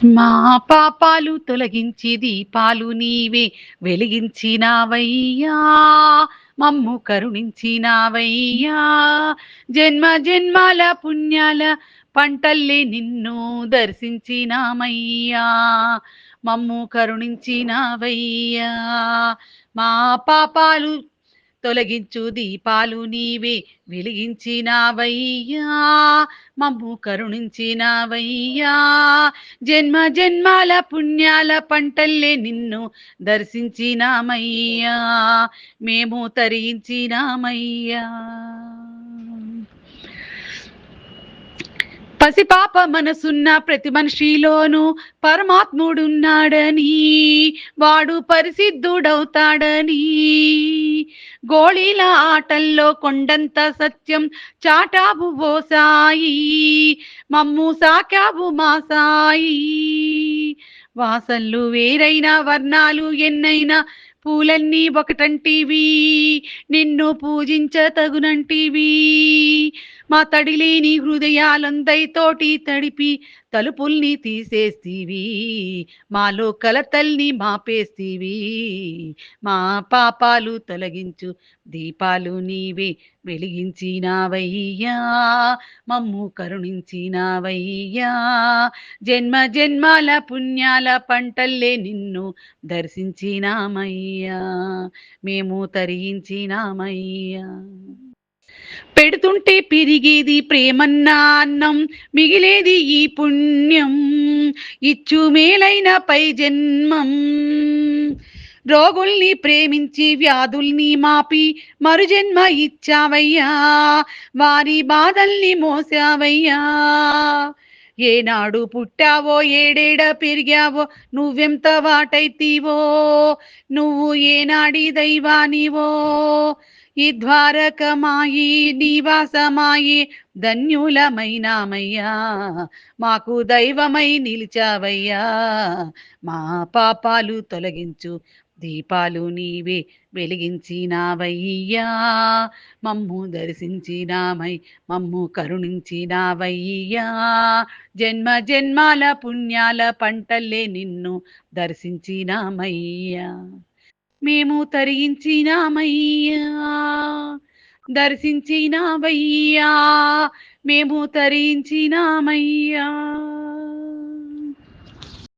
మా పాపాలు తొలగించి దీపాలు నీవే వెలిగించినావయ్యా, మమ్ము కరుణించినావయ్యా. జన్మ జన్మాల పుణ్యాల పంటల్లే నిన్ను దర్శించినామయ్యా, మమ్ము కరుణించినావయ్యా. మా పాపాలు తొలగించు దీపాలు నీవే వెలిగించినావయ్యా, మమ్ము కరుణించినావయ్యా. జన్మ జన్మాల పుణ్యాల పంటల్లే నిన్ను దర్శించినామయ్యా, మేము తరించినామయ్యా. పసిపాప మనసున్న ప్రతి మనిషిలోనూ పరమాత్ముడున్నాడని, వాడు పరిసిద్ధుడవుతాడని, గోళీల ఆటల్లో కొండంత సత్యం చాటావు ఓ సాయి, మమ్ము సాకావు మా సాయి. వాసల్లు వేరైన వర్ణాలు ఎన్నైనా పూలన్నీ ఒకటంటివి, నిన్ను పూజించ తగునంటివి. మా తడిలేని హృదయాలందైతోటి తడిపి తలుపుల్ని తీసేస్తీవి, మాలో కలతల్ని మాపేస్తీవి. మా పాపాలు తొలగించు దీపాలు నీవే వెలిగించినావయ్యా, మమ్ము కరుణించినావయ్యా. జన్మ జన్మాల పుణ్యాల పంటల్లే నిన్ను దర్శించినామయ్యా, మేము తరించినామయ్యా. పెడుతుంటే పెరిగేది ప్రేమన్నా అన్నం, మిగిలేది ఈ పుణ్యం, ఇచ్చు మేలైన పై జన్మం. రోగుల్ని ప్రేమించి వ్యాధుల్ని మాపి మరుజన్మ ఇచ్చావయ్యా, వారి బాధల్ని మోసావయ్యా. ఏనాడు పుట్టావో ఏడేడ పెరిగావో నువ్వెంత వాటైతీవో, నువ్వు ఏనాడి దైవానివో. ఈ ద్వారకమాయి నివాసమాయి ధన్యులమైనామయ్యా, మాకు దైవమై నిలిచావయ్యా. మా పాపాలు తొలగించు దీపాలు నీవే వెలిగించినావయ్యా, మమ్ము దర్శించినామై మమ్ము కరుణించినావయ్యా. జన్మ జన్మాల పుణ్యాల పంటల్లే నిన్ను దర్శించినామయ్యా, మేము తరించినామయ్యా. దర్శించినావయ్యా, మేము తరించినామయ్యా.